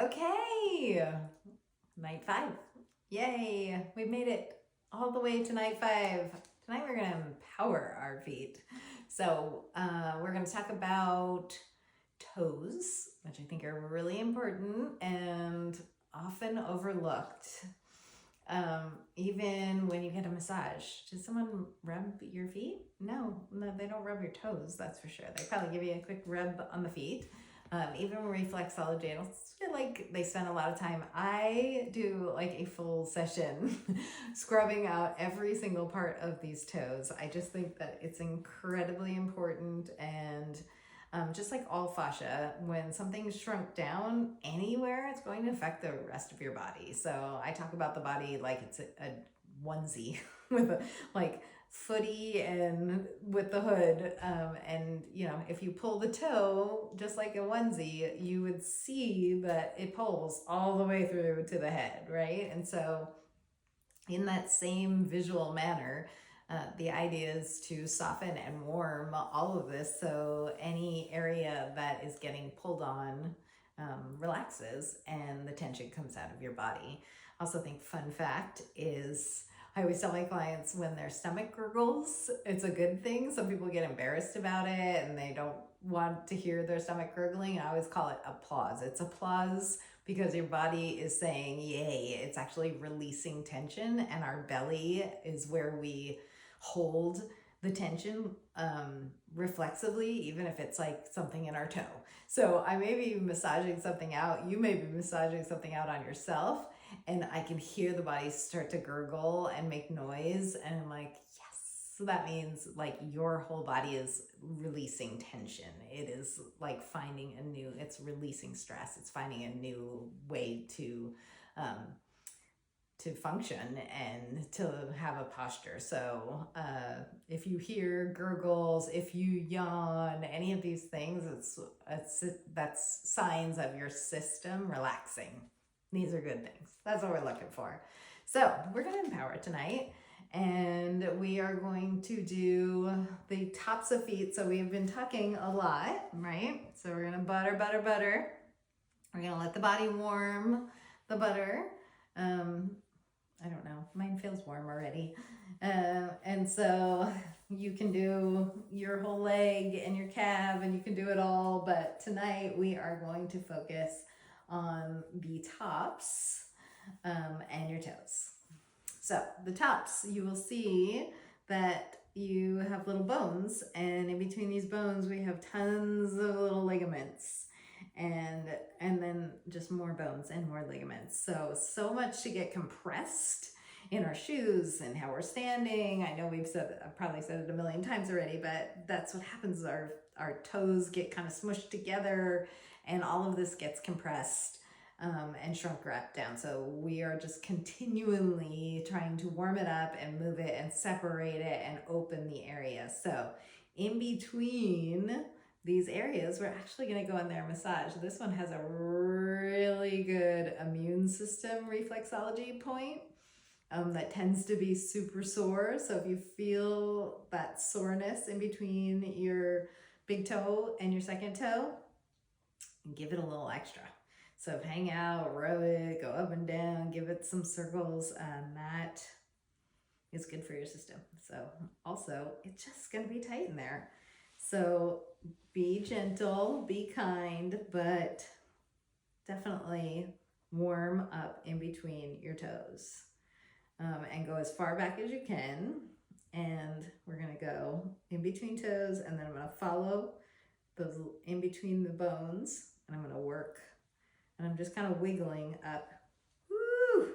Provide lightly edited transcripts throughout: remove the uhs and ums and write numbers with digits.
Okay, night 5. Yay, we made it all the way to night 5. Tonight we're going to empower our feet. So we're going to talk about toes, which I think are really important and often overlooked. Even when you get a massage, does someone rub your feet? No, they don't rub your toes, that's for sure. They probably give you a quick rub on the feet. Even reflexology, I don't feel like they spend a lot of time. I do like a full session scrubbing out every single part of these toes. I just think that it's incredibly important, and just like all fascia, when something's shrunk down anywhere, it's going to affect the rest of your body. So I talk about the body like it's a onesie with a, like footy and with the hood, and if you pull the toe just like a onesie, you would see that it pulls all the way through to the head, right? And so in that same visual manner, the idea is to soften and warm all of this, so any area that is getting pulled on relaxes and the tension comes out of your body. I also think, fun fact is, I always tell my clients when their stomach gurgles, it's a good thing. Some people get embarrassed about it and they don't want to hear their stomach gurgling. I always call it applause. It's applause because your body is saying, yay. It's actually releasing tension, and our belly is where we hold the tension reflexively, even if it's like something in our toe. So I may be massaging something out, you may be massaging something out on yourself, and I can hear the body start to gurgle and make noise, and I'm like, yes. So that means like your whole body is releasing tension. It is like finding it's releasing stress. It's finding a new way to function and to have a posture. So if you hear gurgles, if you yawn, any of these things, that's signs of your system relaxing. These are good things. That's what we're looking for. So we're going to empower tonight, and we are going to do the tops of feet. So we've been tucking a lot, right? So we're going to butter. We're going to let the body warm the butter. I don't know, mine feels warm already. And so you can do your whole leg and your calf, and you can do it all. But tonight we are going to focus on the tops and your toes. So the tops, you will see that you have little bones, and in between these bones we have tons of little ligaments, and then just more bones and more ligaments. So much to get compressed in our shoes and how we're standing. I know I've probably said it a million times already, but that's what happens. Our toes get kind of smushed together, and all of this gets compressed and shrunk wrapped down. So we are just continually trying to warm it up and move it and separate it and open the area. So in between these areas, we're actually going to go in there and massage. This one has a really good immune system reflexology point that tends to be super sore. So if you feel that soreness in between your big toe and your second toe, give it a little extra. So hang out, row it, go up and down, give it some circles, and that is good for your system. So also, it's just going to be tight in there. So be gentle, be kind, but definitely warm up in between your toes. And go as far back as you can. And we're going to go in between toes, and then I'm going to follow those in between the bones, and I'm going to work. And I'm just kind of wiggling up. Woo!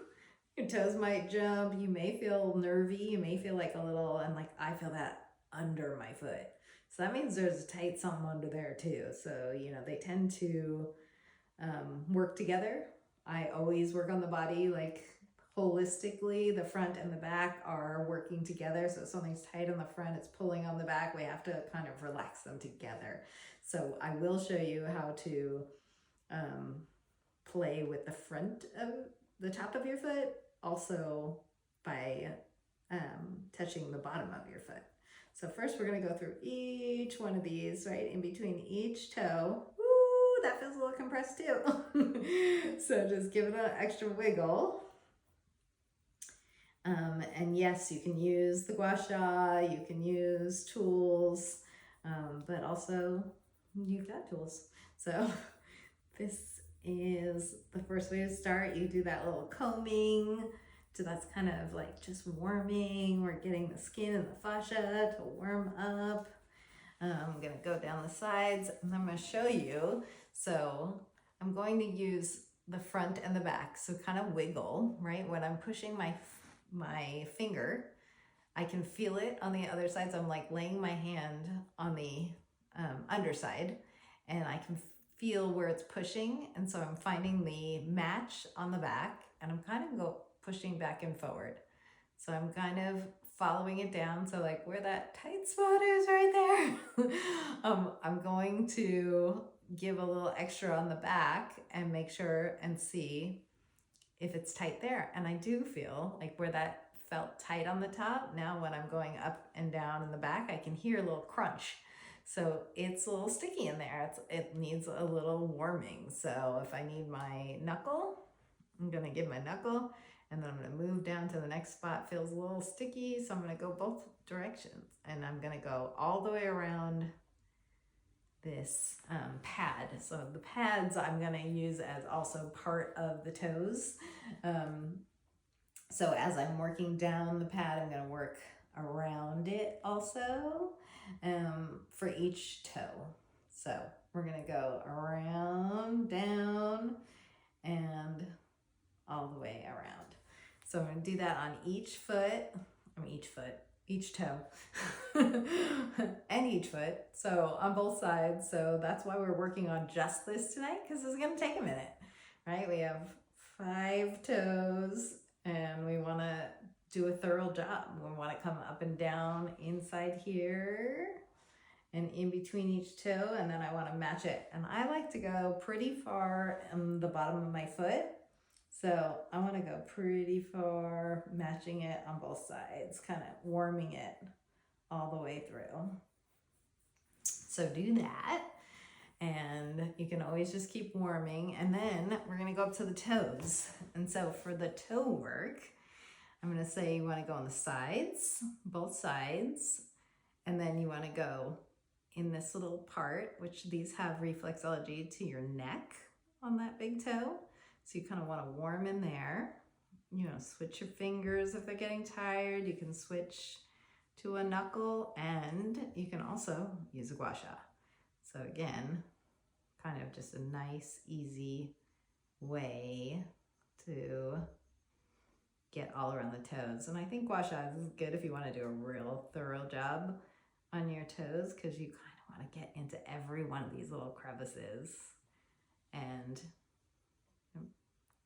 Your toes might jump. You may feel nervy. You may feel like a little, and like I feel that under my foot. So that means there's a tight something under there too. So, they tend to work together. I always work on the body like holistically. The front and the back are working together. So if something's tight on the front, it's pulling on the back. We have to kind of relax them together. So I will show you how to play with the front of the top of your foot, also by touching the bottom of your foot. So first we're going to go through each one of these, right in between each toe. Woo, that feels a little compressed too. So just give it an extra wiggle. And yes, you can use the gua sha, you can use tools, but also you've got tools. So this is the first way to start. You do that little combing. So that's kind of like just warming. We're getting the skin and the fascia to warm up. I'm gonna go down the sides and I'm gonna show you. So I'm going to use the front and the back. So kind of wiggle, right? When I'm pushing my finger, I can feel it on the other side. So I'm like laying my hand on the underside and I can feel where it's pushing. And so I'm finding the match on the back and I'm kind of pushing back and forward. So I'm kind of following it down. So like where that tight spot is right there, I'm going to give a little extra on the back and make sure and see if it's tight there. And I do feel like where that felt tight on the top, now when I'm going up and down in the back, I can hear a little crunch. So it's a little sticky in there. It needs a little warming. So if I need my knuckle, I'm gonna give my knuckle and then I'm gonna move down to the next spot. Feels a little sticky, so I'm gonna go both directions. And I'm gonna go all the way around this pad. So the pads I'm gonna use as also part of the toes. So as I'm working down the pad, I'm gonna work around it also for each toe. So we're gonna go around, down, and all the way around. So I'm gonna do that on each toe, and each foot. So on both sides. So that's why we're working on just this tonight, because it's gonna take a minute, right? We have 5 toes and we wanna do a thorough job. We wanna come up and down inside here and in between each toe, and then I wanna match it. And I like to go pretty far on the bottom of my foot. So I want to go pretty far, matching it on both sides, kind of warming it all the way through. So do that. And you can always just keep warming. And then we're going to go up to the toes. And so for the toe work, I'm going to say you want to go on the sides, both sides. And then you want to go in this little part, which these have reflexology to your neck on that big toe. So you kind of want to warm in there. You know, switch your fingers if they're getting tired. You can switch to a knuckle and you can also use a gua sha. So again, kind of just a nice, easy way to get all around the toes. And I think gua sha is good if you want to do a real thorough job on your toes, because you kind of want to get into every one of these little crevices and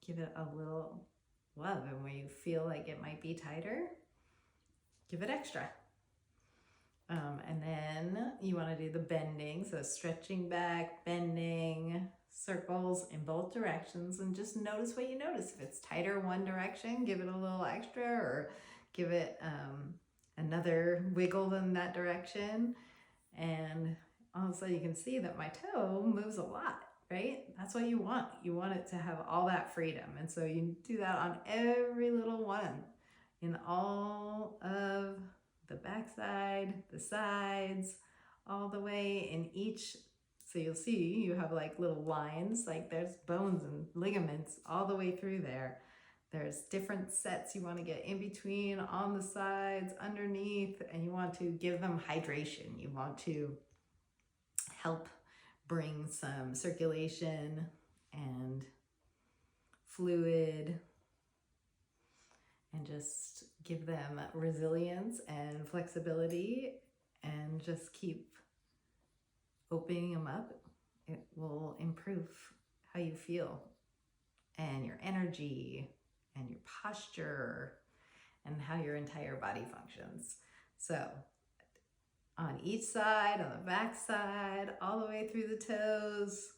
give it a little love. And where you feel like it might be tighter, give it extra. And then you want to do the bending. So stretching back, bending, circles in both directions, and just notice what you notice. If it's tighter one direction, give it a little extra, or give it another wiggle in that direction. And all of a sudden you can see that my toe moves a lot. Right? That's what you want. You want it to have all that freedom. And so you do that on every little one, in all of the backside, the sides, all the way in each. So you'll see you have like little lines, like there's bones and ligaments all the way through there. There's different sets you want to get in between, on the sides, underneath, and you want to give them hydration. You want to help bring some circulation and fluid and just give them resilience and flexibility, and just keep opening them up. It will improve how you feel and your energy and your posture and how your entire body functions. So on each side, on the back side, all the way through the toes,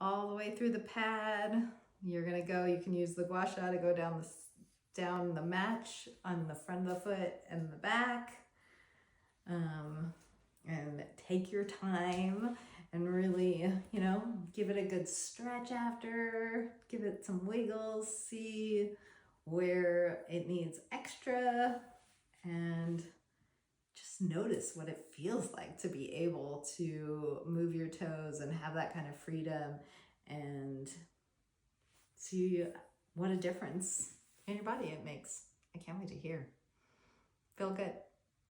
all the way through the pad. You're gonna go, you can use the gua sha to go down the match on the front of the foot and the back. And take your time and really, you know, give it a good stretch after, give it it some wiggles, see where it needs extra, and just notice what it feels like to be able to move your toes and have that kind of freedom, and see what a difference in your body it makes. I can't wait to hear. Feel good.